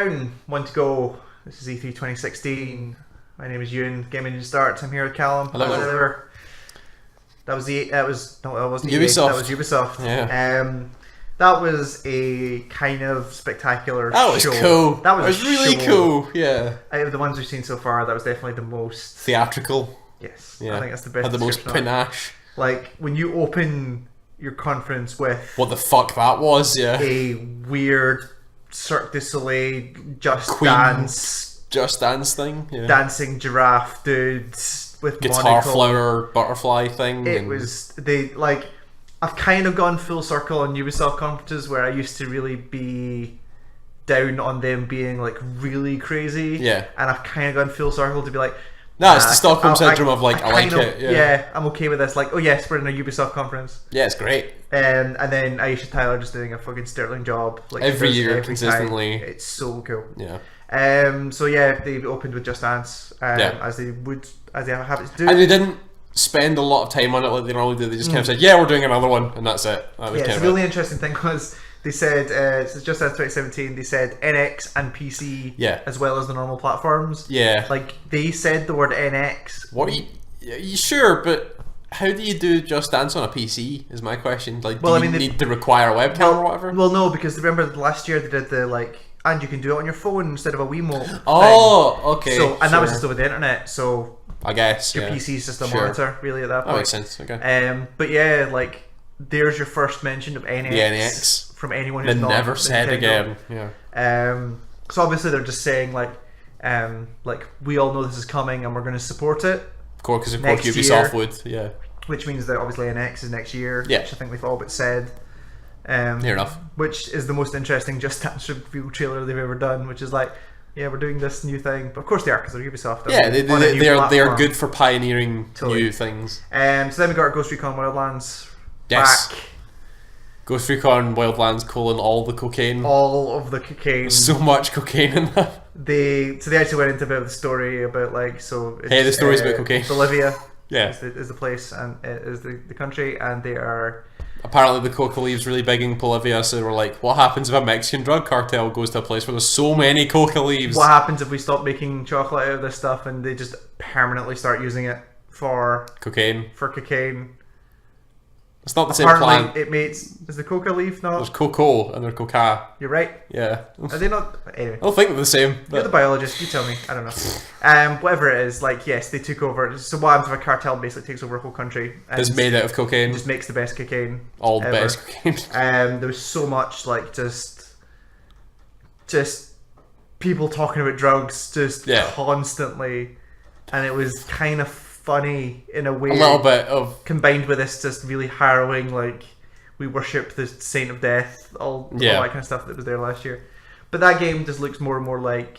down, one to go. This is E3 2016. My name is Ewan, GameEngineStart. I'm here with Callum. Hello. That wasn't Ubisoft. EA, that was Ubisoft. Yeah. That was a kind of spectacular show. That was cool. That was really cool. Yeah. Out of the ones we've seen so far, that was definitely the most theatrical. Yes. Yeah. I think that's the best. Had the most panache. Like when you open your conference with what the fuck that was, yeah. A weird Cirque du Soleil Just Dance thing, yeah. Dancing giraffe dudes with guitar monocle. Flower butterfly thing. I've kind of gone full circle on Ubisoft conferences where I used to really be down on them being like really crazy. Yeah. And I've kind of gone full circle to be like, no, it's the Stockholm syndrome of like, I like it. Yeah, I'm okay with this. Like, oh yes, we're in a Ubisoft conference. Yeah, it's great. And then Aisha Tyler just doing a fucking sterling job. Like every year, consistently. Time. It's so cool. Yeah. So yeah, they opened with Just Dance, as they have it to do. And they didn't spend a lot of time on it like they normally do. They just kind of said, yeah, we're doing another one, and that's it. That was the really interesting thing was they said, since Just Dance 2017, they said NX and PC, as well as the normal platforms. Yeah. Like, they said the word NX. What are you sure, but how do you do Just Dance on a PC, is my question. Like, do you need to require a webcam or whatever? Well, no, because remember last year they did the, like, and you can do it on your phone instead of a Wiimote. Oh, okay. So, and that was just over the internet, so I guess your PC is just a monitor, really, at that point. That makes sense, okay. But yeah, like, there's your first mention of NX. The NX. From anyone who's not never said Nintendo. Again. Yeah. So obviously they're just saying like we all know this is coming and we're going to support it. Of course, Ubisoft would, yeah. Which means that obviously NX is next year, which I think we've all but said. Fair enough. Which is the most interesting Just Dance reveal trailer they've ever done, which is like, yeah, we're doing this new thing. But of course they are, because they're Ubisoft. Yeah, they are good for pioneering new things. So then we got our Ghost Recon Wildlands back. Ghost Recon Wildlands : all the cocaine. All of the cocaine. There's so much cocaine in that. They actually went into a bit of the story about like the story's about cocaine. Bolivia. Yeah. Is the place and is the country, and they are. Apparently the coca leaves really big in Bolivia, so we're like, what happens if a Mexican drug cartel goes to a place where there's so many coca leaves? What happens if we stop making chocolate out of this stuff and they just permanently start using it for cocaine? It's not the same plant. Is the coca leaf not? There's cocoa and there's coca. You're right. Yeah. Are they not? Anyway. I don't think they're the same. You're the biologist, you tell me. I don't know. Whatever it is, like, yes, they took over. So what happens if a cartel basically takes over a whole country? It's made out of cocaine. Just makes the best cocaine. All the best cocaine. There was so much, like, just people talking about drugs constantly. And it was kind of funny in a way, a little bit of combined with this just really harrowing, like, we worship the saint of death, all that kind of stuff that was there last year. But that game just looks more and more like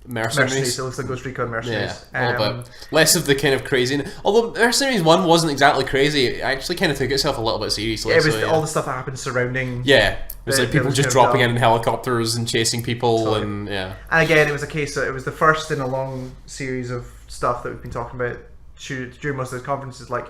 Mercenaries. It looks like Ghost Recon Mercenaries. Yeah, a little bit less of the kind of crazy. Although Mercenaries 1 wasn't exactly crazy, it actually kind of took itself a little bit seriously. Yeah, it was all the stuff that happened surrounding. Yeah, it was like people just dropping in helicopters and chasing people, and And again, it was a case that it was the first in a long series of stuff that we've been talking about during most of the conferences. Like,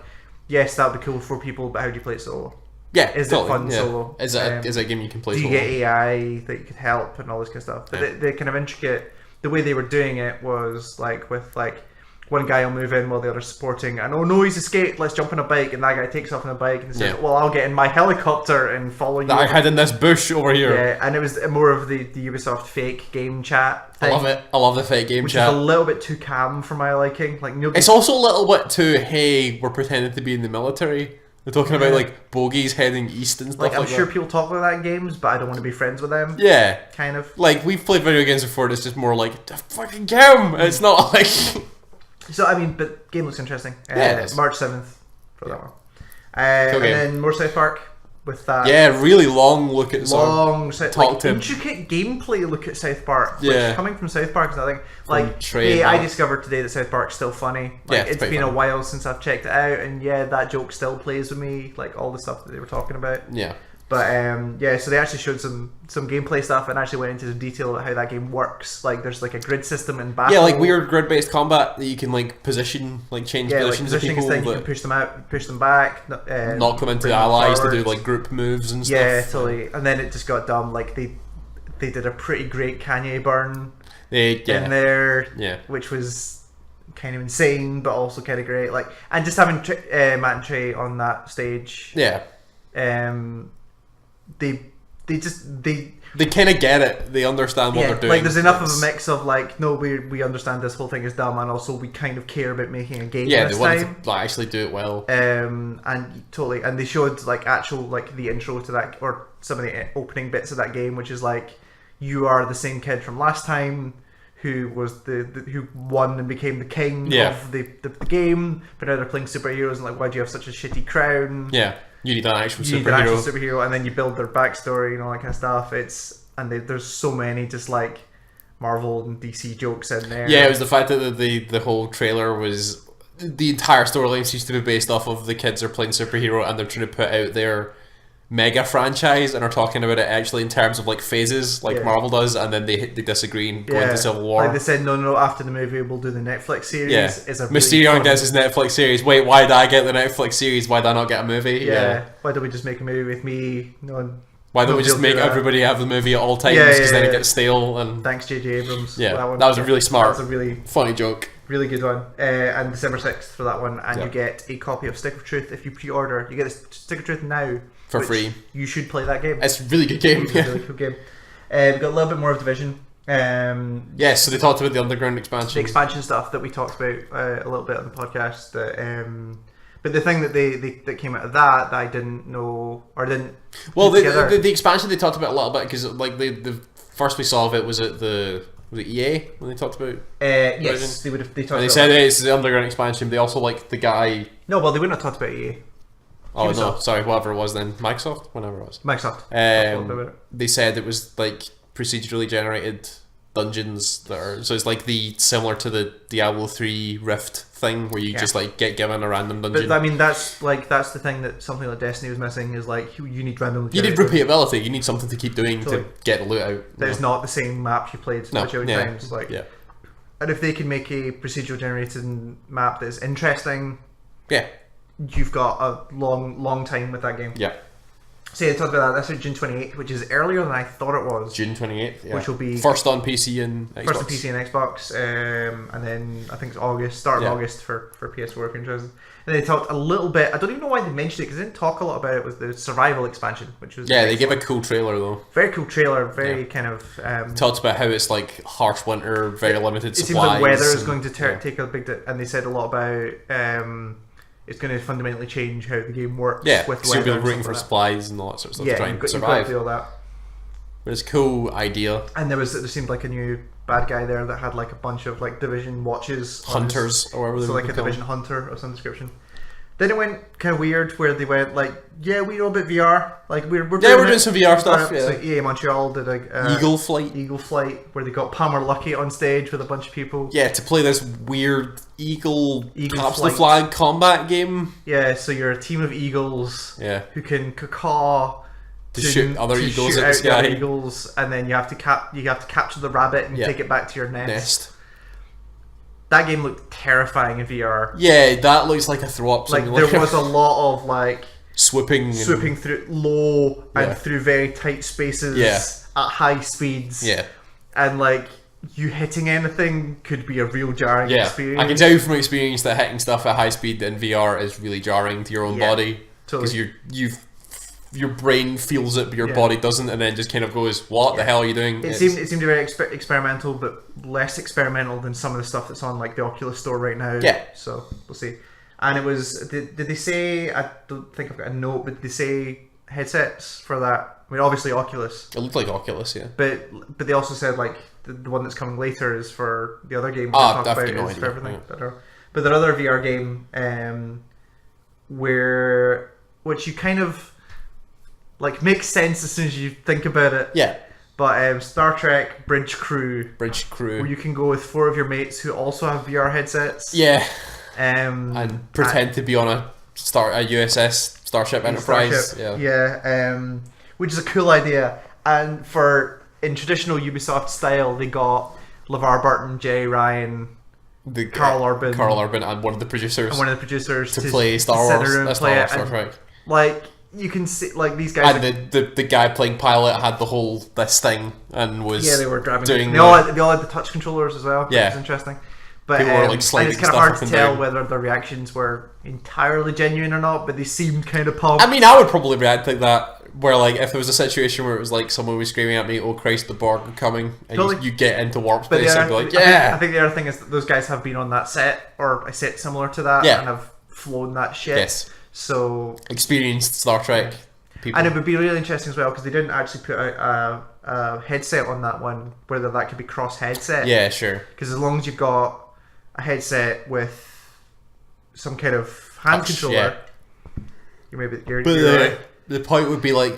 yes, that would be cool for people, but how do you play it solo? Yeah, is it fun solo? Is it a game you can play solo? Do you get AI that you could help and all this kind of stuff? But the kind of intricate, the way they were doing it was like with like one guy will move in while the other's supporting, and oh no, he's escaped, let's jump on a bike, and that guy takes off on a bike and says, well, I'll get in my helicopter and follow you. That I had in this bush over here. Yeah, and it was more of the Ubisoft fake game chat thing. I love it. I love the fake game chat. Which is a little bit too calm for my liking. Like, it's also a little bit too, hey, we're pretending to be in the military. They're talking about like bogies heading east and stuff like that. I'm sure people talk about that in games, but I don't want to be friends with them. Yeah. Kind of. Like, we've played video games before, and it's just more like, the fucking game! It's not like... So, I mean, but game looks interesting. March 7th for that one. Cool and then more South Park with that. Yeah, really long look at intricate gameplay look at South Park. Which, coming from South Park is nothing. Like, I discovered today that South Park's still funny. Like, it's been a while since I've checked it out, and that joke still plays with me. Like, all the stuff that they were talking about. Yeah. But so they actually showed some gameplay stuff and actually went into some detail about how that game works. Like, there's like a grid system in battle. Yeah, like weird grid-based combat that you can like position, like change positions of people. You can push them out, push them back, knock them into allies to do like group moves and stuff. Yeah, totally. And then it just got dumb. Like they they did a pretty great Kanye burn in there, yeah, which was kind of insane, but also kind of great. Like, and just having Matt and Trey on that stage, yeah, they kind of get it. They understand what they're doing. Like, there's enough of a mix of like, no, we understand this whole thing is dumb, and also we kind of care about making a game. Yeah, this they wanted time. to actually do it well. And totally, and they showed like actual like the intro to that, or some of the opening bits of that game, which is like, you are the same kid from last time who was who won and became the king of the game, but now they're playing superheroes, and like, why do you have such a shitty crown? Yeah. You need an actual superhero. And then you build their backstory and all that kind of stuff. There's so many just like Marvel and DC jokes in there. Yeah, it was the fact that the whole trailer was, the entire storyline seems to be based off of the kids are playing superhero and they're trying to put out their mega franchise and are talking about it actually in terms of like phases, like Marvel does, and then they disagree and go into Civil War. Like they said, no, after the movie we'll do the Netflix series. Yeah, Mysterio gets his Netflix series. Wait, why did I get the Netflix series? Why did I not get a movie? Yeah. Why don't we just make a movie with me? Why don't we just make everybody have the movie at all times? Because then it gets stale. And thanks, J.J. Abrams. Yeah, that was a really smart, that was a really funny joke. Really good one. And December 6th for that one, and you get a copy of Stick of Truth if you pre-order. You get a Stick of Truth now. For free. You should play that game. It's a really good game. It's a really cool game. We've got a little bit more of Division. Yes, so they talked about the underground expansion. The expansion stuff that we talked about a little bit on the podcast. But the thing that came out of that I didn't know, or didn't... Well, the expansion they talked about a little bit, because like the first we saw of it was at was it EA when they talked about yes, they said it's the underground expansion. They also like the guy... No, well, they wouldn't have talked about EA. Oh Ubisoft. No, sorry, whatever it was then. Microsoft? Whatever it was. Microsoft. They said it was like procedurally generated dungeons that are... So it's like similar to the Diablo 3 Rift thing, where you just like get given a random dungeon. But I mean, that's the thing that something like Destiny was missing, is like, you need random... You need repeatability. You need something to keep doing to get the loot out. There's not the same map you played so much times. Like, yeah. And if they can make a procedural generated map that's interesting... Yeah. You've got a long time with that game. Yeah. So they talked about that. That's June 28th, which is earlier than I thought it was. June 28th, yeah. Which will be first on PC and Xbox. First on PC and Xbox, and then I think it's start of August for PS4 if you're interested. And they talked a little bit. I don't even know why they mentioned it, because they didn't talk a lot about it. Was the survival expansion, which was they gave a cool trailer though. Very cool trailer. Very kind of talked about how it's like harsh winter, very limited supplies. It seems like weather is going to take a big. And they said a lot about. It's going to fundamentally change how the game works. Yeah, with so you'll be looking for supplies and all that sort of stuff to try and survive. You've got to do all that. But it's a cool idea. And there seemed like a new bad guy there that had like a bunch of like Division watches, hunters, or whatever. So like a Division hunter of some description. Then it went kind of weird, where they went like, we know about VR. Like we're doing some VR stuff. Yeah. So EA Montreal did a Eagle Flight, where they got Palmer Luckey on stage with a bunch of people. Yeah, to play this weird eagle capture the flag combat game. Yeah, so you're a team of eagles. Yeah. Who can caw to shoot other eagles at the sky. Eagles, and then you have to capture the rabbit and take it back to your nest. That game looked terrifying in VR. Yeah, that looks like a throw-up simulator. Like, there was a lot of like swooping through low and through very tight spaces at high speeds. Yeah, and like you hitting anything could be a real jarring experience. I can tell you from experience that hitting stuff at high speed in VR is really jarring to your own body, because your brain feels it, but your body doesn't, and then just kind of goes, "What the hell are you doing?" It seemed very experimental, but less experimental than some of the stuff that's on like the Oculus Store right now. Yeah. So we'll see. And it was. Did they say? I don't think I've got a note, but did they say headsets for that? I mean, obviously Oculus. It looked like Oculus, yeah. But they also said like the one that's coming later is for the other game. I've got no idea. For everything. Yeah. But their other VR game, which you kind of. Like, makes sense as soon as you think about it. Yeah. But Star Trek Bridge Crew. Where you can go with 4 of your mates who also have VR headsets. Yeah. And pretend to be on a USS Starship Enterprise. Yeah. Which is a cool idea. And in traditional Ubisoft style, they got LeVar Burton, Jay Ryan, Carl Urban, and one of the producers. To play Star Wars. Star Trek. Like... you can see like these guys. And the guy playing pilot had the whole this thing and was they were driving. Doing they all had the touch controllers as well. Yeah, which is interesting. But people were like and sliding it's kind of stuff hard up to and tell down. whether their reactions were entirely genuine or not. But they seemed kind of pumped. I mean, I would probably react like that. Where like if there was a situation where it was like someone was screaming at me, "Oh Christ, the Borg are coming!" and Totally. you get into warp But space the and be other- like, "Yeah." I think the other thing is that those guys have been on that set or a set similar to that Yeah. and have flown that shit. Yes. So Experienced Star Trek people. and it would be really interesting as well because they didn't actually put out a headset on that one, whether that could be cross headset. Yeah, sure. Because as long as you've got a headset with some kind of hand Touch, controller, yeah. you're But right. the point would be like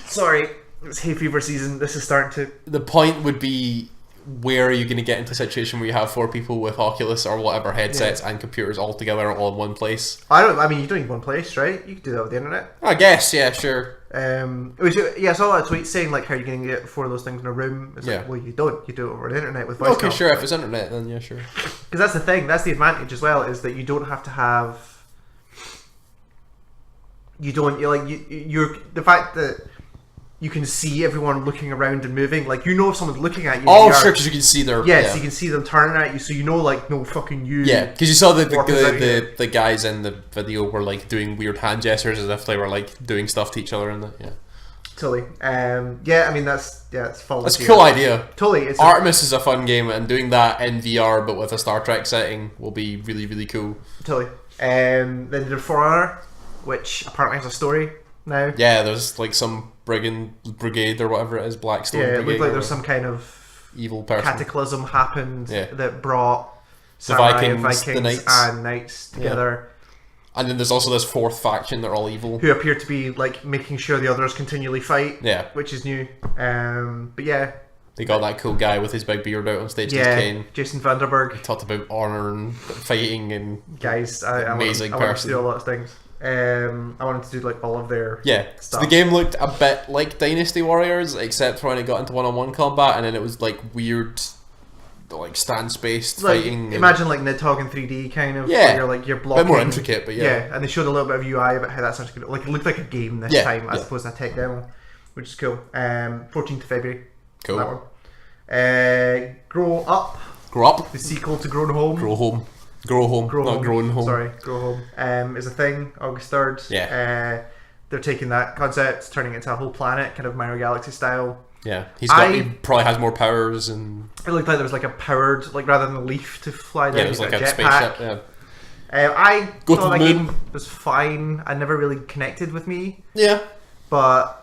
Sorry, it's hay fever season. This is starting to. the point would be where are you going to get into a situation where you have 4 people with Oculus or whatever headsets and computers all together all in one place? I mean, you don't need one place, right? You could do that with the internet. I guess, yeah, sure. I saw that tweet saying like how you're going to get 4 of those things in a room. It's Yeah. like, well, you don't. You do it over the internet with voice. Okay, sure. If it's internet, then yeah, sure. Because that's the thing. That's the advantage as well, is that you don't have to have. You're the fact that you can see everyone looking around and moving. Like, if someone's looking at you. Oh, sure, because you can see their... Yes, yeah. you can see them turning at you, so you know, like, no fucking you. Yeah, because you saw Walking the guys in the video were, like, doing weird hand gestures as if they were, like, doing stuff to each other and that, yeah. Totally. Yeah, I mean, it's full. That's a cool idea. Totally. Artemis is a fun game, and doing that in VR but with a Star Trek setting will be really, really cool. Totally. Then they did For Honor, which apparently has a story now. Yeah, there's, like, some brigade or whatever it is, Blackstone Yeah, it Brigade. looked like there's some kind of evil person. cataclysm happened that brought The samurai and Vikings, the Vikings Knights. and Knights together. And then there's also this 4th faction that are all evil. Who appear to be like making sure the others continually fight. Yeah. Which is new. But yeah. They got that cool guy with his big beard out on stage with Yeah, Kane. Jason Vanderberg. Talked about honor and fighting and Guys, amazing I wanted to person. do a lot of things. I wanted to do like all of their So stuff. the game looked a bit like Dynasty Warriors, except for when it got into one-on-one combat, and then it was like weird, like stance-based like, fighting. Imagine like Nidhogg in 3D kind of. Yeah. Where you're A blocking. bit more intricate, but yeah. Yeah, and they showed a little bit of UI about how that's actually going to... Like, it looked like a game this time as opposed to a tech demo, which is cool. 14th of February. Cool. That one. Grow Up. Grow Up. The sequel to Grown Home. Grow Home. Grow Home. Not Grown Home. Sorry, Grow Home. Is a thing, August 3rd. Yeah. They're taking that concept, turning it into a whole planet, kind of Mario Galaxy style. Yeah. He probably has more powers and... It looked like there was like a powered, like rather than a leaf to fly down. Yeah, it was like a jetpack. spaceship, yeah. I Go thought to that the game moon. was fine. I never really connected with me, Yeah. but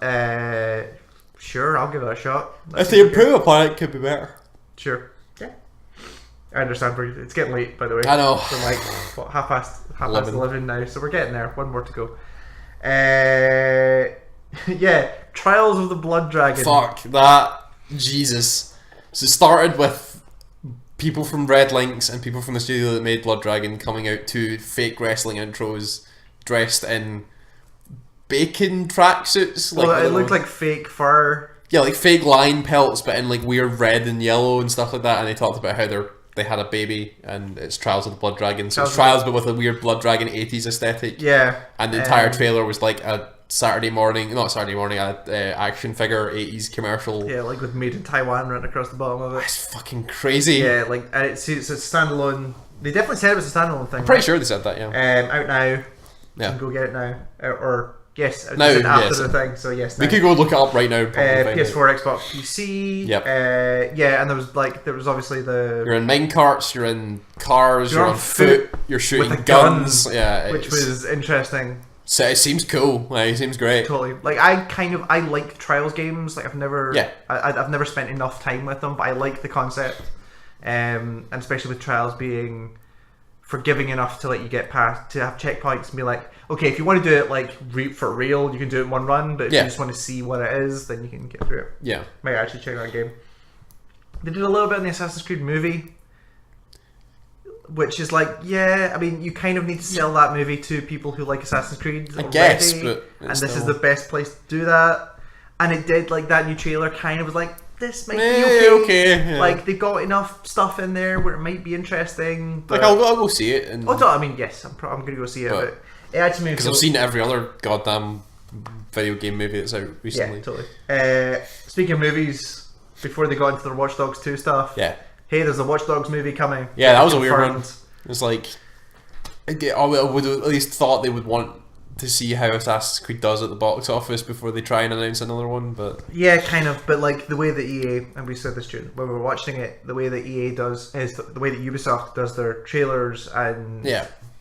sure, I'll give it a shot. If they improve upon it, it could be better. Sure. Yeah. I understand. It's getting late, by the way. I know. So like what, half past 11. 11 now. So we're getting there. One more to go. Yeah. Trials of the Blood Dragon. Fuck that. Jesus. So it started with people from Red Links and people from the studio that made Blood Dragon coming out to fake wrestling intros dressed in bacon tracksuits. Well, it looked like fake fur. Yeah, like fake lion pelts, but in like weird red and yellow and stuff like that. And they talked about how they had a baby and it's Trials of the Blood Dragon. So it's Trials, but with a weird Blood Dragon 80s aesthetic. Yeah. And the entire trailer was like a action figure 80s commercial. Yeah, like with Made in Taiwan written across the bottom of it. It's fucking crazy. Yeah, like and it's a standalone. They definitely said it was a standalone thing. I'm pretty sure they said that, yeah. Out now. Yeah. You can go get it now. Or yes, Now, it's after yes. the thing. So yes. We now. could go look it up right now. Probably find it. PS4, Xbox, PC. Yep. Yeah, and there was obviously the You're in mine carts, you're in cars, you're on foot, you're shooting with the guns. Yeah, which was interesting. So it seems cool. Like, it seems great. Totally. Like I like Trials games. Like I've never I've never spent enough time with them, but I like the concept. And especially with Trials being forgiving enough to let you get past, to have checkpoints and be like, okay, if you want to do it like for real, you can do it in one run, but if you just want to see what it is, then you can get through it. Yeah. Might actually check out a game. They did a little bit in the Assassin's Creed movie, which is like, yeah, I mean, you kind of need to sell that movie to people who like Assassin's Creed already, guess, but and this still... is the best place to do that. And it did, like, that new trailer kind of was like, this might be okay. Yeah. Like, they got enough stuff in there where it might be interesting. But like, I'll go see it. And... I mean, yes, I'm going to go see it, but it actually made me Because feel... I've seen every other goddamn video game movie that's out recently. Yeah, totally. Speaking of movies, before they got into their Watch Dogs 2 stuff, Yeah. hey, there's a Watch Dogs movie coming. Yeah, that was a weird one. Confirmed. It's like, I would have at least thought they would want to see how Assassin's Creed does at the box office before they try and announce another one, but... Yeah, kind of, but like the way that EA, and we said this June, when we were watching it, the way that EA does, is the way that Ubisoft does their trailers and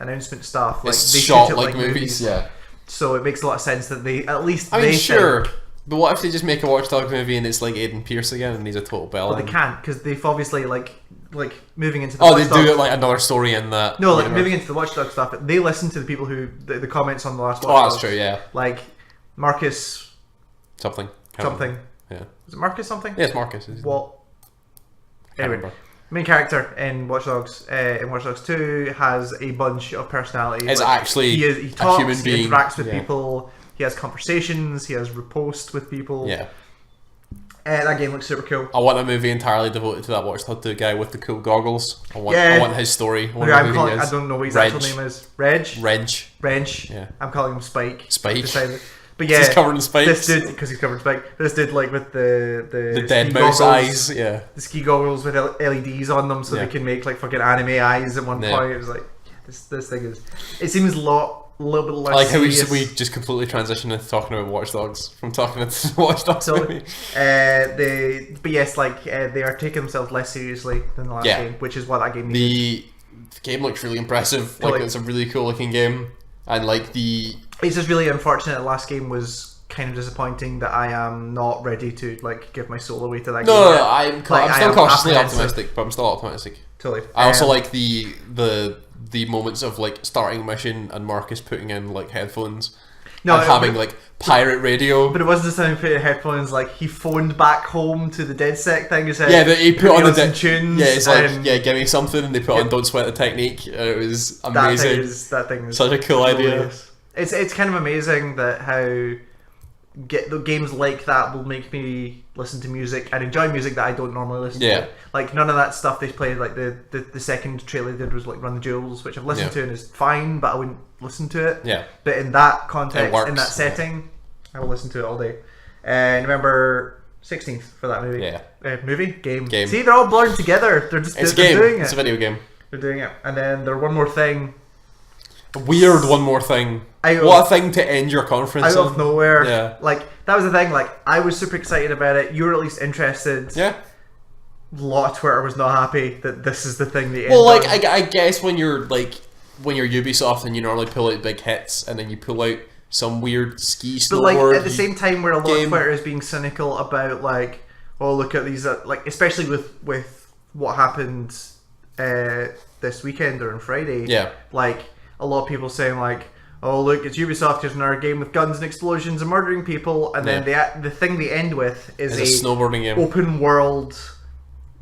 announcement stuff, like It's they shot shoot it like movies, yeah. So it makes a lot of sense that they, at least I mean, they sure, think, but what if they just make a Watch Dogs movie and it's like Aiden Pierce again and he's a total bell? well, they can't, because they've obviously, like moving into the Oh, Watch they Dogs, do it like another story in that. no, like universe. moving into the Watch Dogs stuff, they listen to the people who, the comments on the last Watch Oh, Dogs. that's true, yeah. Like, Marcus Something. something. Yeah. Is it Marcus something? Yeah, it's Marcus. Isn't it? What? Can't Anyway, remember. main character in Watch Dogs 2 has a bunch of personality. It's actually he talks, a human he being. interacts with Yeah. people, he has conversations, he has riposte with people. Yeah. That game looks super cool. I want a movie entirely devoted to that Watch Dogs 2 guy with the cool goggles. I want his story. I want to know who he I is. don't know what his Reg. actual name is. Reg? Wrench. Yeah. I'm calling him Spike. Spike. Decided. But He's yeah, covered in spikes. this dude, because he's covered in spikes, this dude like with the dead ski mouse goggles, eyes. Yeah. the ski goggles with LEDs on them, so Yeah. they can make like fucking anime eyes at one Yeah. point. It was like, yeah, this thing is. It seems a little bit less. I like how serious. we just completely transitioned into talking about Watch Dogs from talking about the Watch Dogs Totally. movie. But yes, like they are taking themselves less seriously than the last Yeah. game, which is what that game needed. The game looks really impressive. Totally. Like it's a really cool looking game, and like the It's just really unfortunate the last game was kind of disappointing that I am not ready to like give my soul away to that game. no, yet. I'm Like, I still am cautiously apprehensive. optimistic, but I'm still optimistic. Totally. I also like the moments of like starting a mission and Marcus putting in like headphones and having like pirate radio. But it wasn't just him putting headphones. Like he phoned back home to the DedSec thing. He said, Yeah, that he put on the tunes. Yeah, it's like and give me something, and they put on "Don't Sweat the Technique." And it was amazing. That thing is Such a cool idea. hilarious. It's kind of amazing that how the games like that will make me listen to music and enjoy music that I don't normally listen Yeah. to. Like none of that stuff they played. Like the second trailer they did was like Run the Jewels, which I've listened Yeah. to and is fine, but I wouldn't listen to it. Yeah. But in that It context, works. in that setting, I will listen to it all day. November 16th for that movie. Yeah. Movie? Game. Game. See, they're all blurred together. They're just It's a they're game. doing it. It's a video game. They're doing it. And then there's one more thing. Weird. One more thing. What a thing to end your conference Out on. of nowhere. Yeah. Like, that was the thing. Like, I was super excited about it. You were at least interested. Yeah. A lot of Twitter was not happy that this is the thing they Well, end like on. I guess when you're Ubisoft and you normally pull out big hits and then you pull out some weird ski snowboard. But like at the same time, where a lot game. of Twitter is being cynical about like, oh look at these, like especially with what happened this weekend or on Friday. Yeah. Like a lot of people saying like, oh look, it's Ubisoft, here's another game with guns and explosions and murdering people, and then the thing they end with is It's a snowboarding game. open world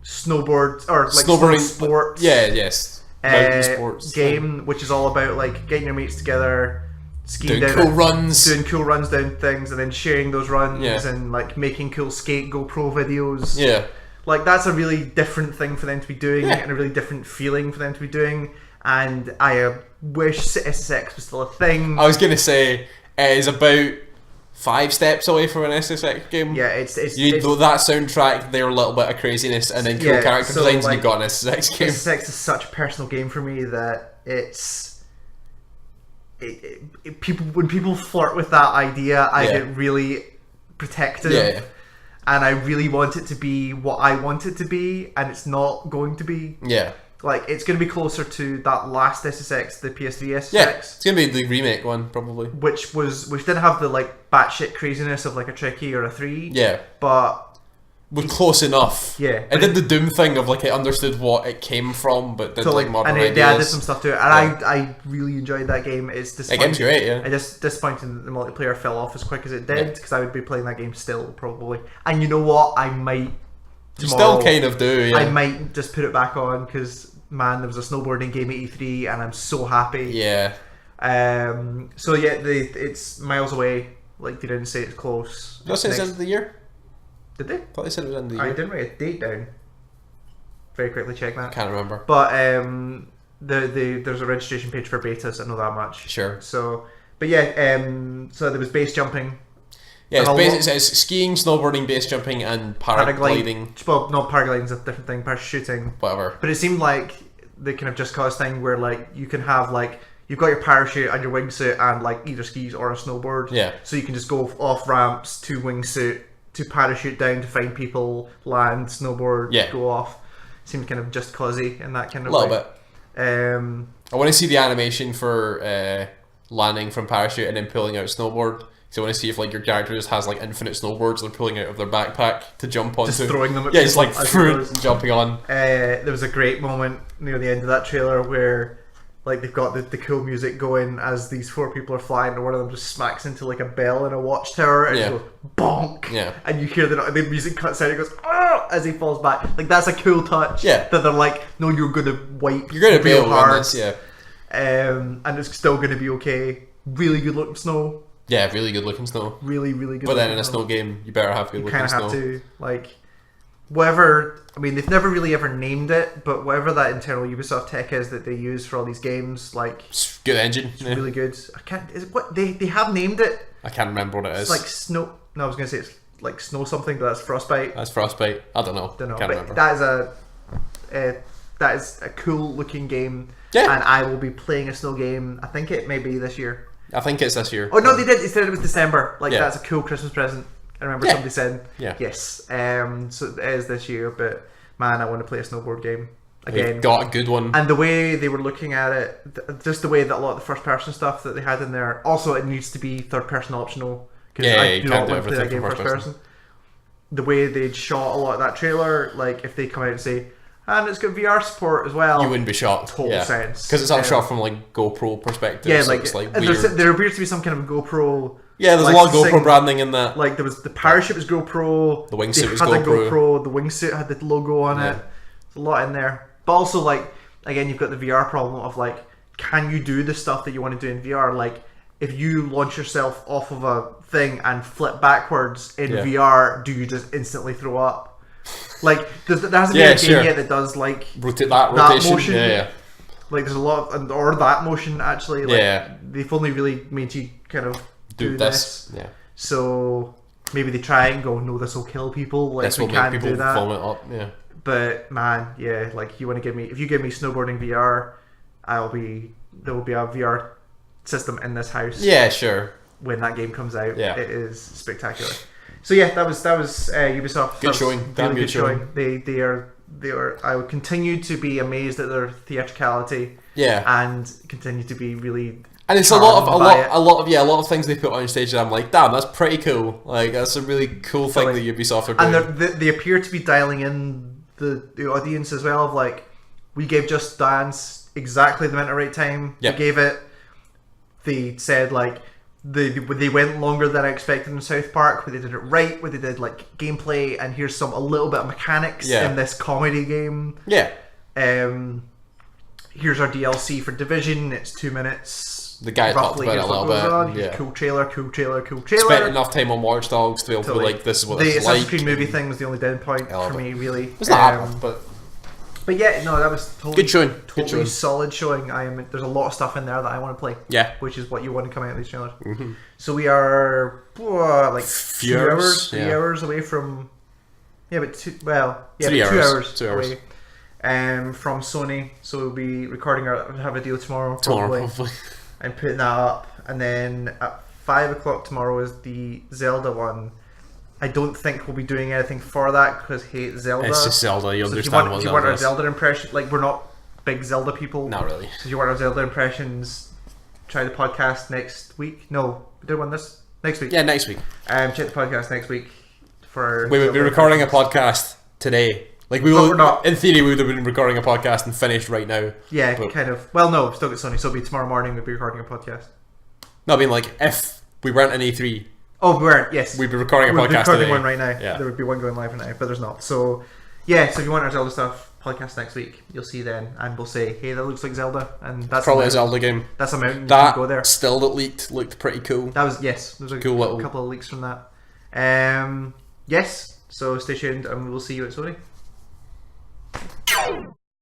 snowboard or like Snowboarding sports. Yeah. Yes. Mountain sports game, which is all about like getting your mates together, skiing doing down cool runs. doing cool runs down things, and then sharing those runs Yeah. and like making cool skate GoPro videos. Yeah. Like that's a really different thing for them to be doing, Yeah. and a really different feeling for them to be doing. And I wish SSX was still a thing. I was gonna say it is about 5 steps away from an SSX game. Yeah, it's You need that soundtrack, their little bit of craziness, and then cool Yeah, character so, designs, and like, you've got an SSX game. SSX is such a personal game for me that people when people flirt with that idea, I Yeah. get really protective. Yeah. And I really want it to be what I want it to be, and it's not going to be. Yeah. Like, it's going to be closer to that last SSX, the PS3 SSX. Yeah. It's gonna be the remake one, probably. Which didn't have the, like, batshit craziness of, like, a Tricky or a 3. Yeah. But Was close enough. Yeah. It did the Doom thing of like it understood what it came from, but did like modern and ideas. they added some stuff to it, and I really enjoyed that game. It's That disappointing. game's great, yeah. I just disappointed that the multiplayer fell off as quick as it did, Yeah. because I would be playing that game still probably. And you know what? I might. You Tomorrow, still kind of do, yeah. I might just put it back on because man, there was a snowboarding game at E3, and I'm so happy. Yeah. So yeah, it's miles away. Like they didn't say it's close. Did I say it's end of the year? Did they? I thought they said it was end of the I year. didn't write a date down. Very quickly check that. Can't remember. But there's a registration page for betas. I know that much. Sure. So, but yeah, so there was base jumping. Yeah, it's skiing, snowboarding, base jumping, and paragliding. Well, no, paragliding's a different thing. Parachuting, whatever. But it seemed like the kind of Just Cause thing where like you can have like you've got your parachute and your wingsuit and like either skis or a snowboard. Yeah. So you can just go off ramps to wingsuit to parachute down to find people, land, snowboard, go off. Seemed kind of Just Cause-y in that kind of way. A little bit. I want to see the animation for landing from parachute and then pulling out snowboard. So I want to see if like your character just has like infinite snowboards they're pulling out of their backpack to jump onto. Just throwing them at people. Yeah, just like jumping on. There was a great moment near the end of that trailer where like they've got the cool music going as these 4 people are flying and one of them just smacks into like a bell in a watchtower and it goes bonk. Yeah. And you hear the music cuts out and it goes oh as he falls back. Like that's a cool touch. Yeah. That they're like, no, you're gonna wipe. You're gonna be able to run this, and it's still gonna be okay. Really good looking snow. Yeah, really good looking snow. Really, really good. But then in a snow game, you better have good looking snow. You kind of have to, like, whatever. I mean, they've never really ever named it, but whatever that internal Ubisoft tech is that they use for all these games, like, it's good engine. It's really good. I can't. Is it what they have named it? I can't remember what it is. It's like snow. No, I was gonna say it's like snow something, but that's Frostbite. That's Frostbite. I don't know. Can't remember. That is a cool looking game. Yeah. And I will be playing a snow game. I think it may be this year. I think it's this year. Oh no, they did. They said it was December. Like that's a cool Christmas present. I remember somebody said, yes. So it is this year, but man, I want to play a snowboard game again. They've got a good one. And the way they were looking at it, just the way that a lot of the first person stuff that they had in there. Also, it needs to be third person optional because I do not want to play that game first person. The way they'd shot a lot of that trailer, like if they come out and say, and it's got VR support as well. You wouldn't be shocked. Total sense. Because it's all shot from like GoPro perspective. Yeah, so like, it's like weird. weird. There appears to be some kind of GoPro. Yeah, there's a lot of GoPro branding in that. Like there was the parachute was GoPro. The wingsuit was GoPro. The wingsuit had the logo on it. There's a lot in there. But also like again, you've got the VR problem of like, can you do the stuff that you want to do in VR? Like if you launch yourself off of a thing and flip backwards in VR, do you just instantly throw up? Like there hasn't been a game yet that does like that rotation. Motion. Like there's a lot of, or that motion actually. Like, they've only really made you kind of do this. Yeah. So maybe they try and go, no, this will kill people. Like this will make people vomit up. Yeah. But man, like you want to give me, if you give me snowboarding VR, there will be a VR system in this house. Yeah, sure. When that game comes out, it is spectacular. So yeah, that was Ubisoft. Good showing. Really good showing. They are. I would continue to be amazed at their theatricality. Yeah. And continue to be really. And it's a lot of things they put on stage that I'm like, damn, that's pretty cool. Like that's a really cool thing that Ubisoft are doing. And they appear to be dialing in the audience as well. Of like, we gave Just Dance exactly the amount of right time. Yep. We gave it. They said like. They went longer than I expected in South Park, where they did it right, where they did like gameplay, and here's a little bit of mechanics in this comedy game. Yeah. Here's our DLC for Division. It's 2 minutes. The guy talked about it a little bit. Cool trailer. Spent enough time on Watch Dogs to be able to be like, this is what it's like. The Assassin's Creed movie thing was the only down point for me, really. It's not But yeah, no, that was totally good showing. Totally solid showing. There's a lot of stuff in there that I want to play. Yeah, which is what you want to come out of these trailers. Mm-hmm. So we are like 3 hours away from. Yeah, but 2 hours away. From Sony. So we'll be recording have a deal tomorrow probably. And putting that up, and then at 5 o'clock tomorrow is the Zelda one. I don't think we'll be doing anything for that because hate Zelda. It's just Zelda. You understand what Zelda is. If you want our Zelda impression, like we're not big Zelda people. Not really. So if you want our Zelda impressions, try the podcast next week. No, we did one next week. Yeah, next week. Check the podcast next week for. We would be recording a podcast today. Like we will. Not. In theory, we would have been recording a podcast and finished right now. Yeah, kind of. Well, no, still got Sony. So it'll be tomorrow morning. We'll be recording a podcast. No, I mean like if we weren't in E3. Oh, we weren't. Yes, we'd be recording a podcast today. We'd be recording one right now. Yeah. There would be one going live right now, but there's not. So, yeah. So if you want our Zelda stuff, podcast next week, you'll see then, and we'll say, "Hey, that looks like Zelda," and that's probably a Zelda game. That's a mountain. That you can go there. Still that leaked looked pretty cool. That was There's a cool couple of leaks from that. Yes. So stay tuned, and we will see you at Sony.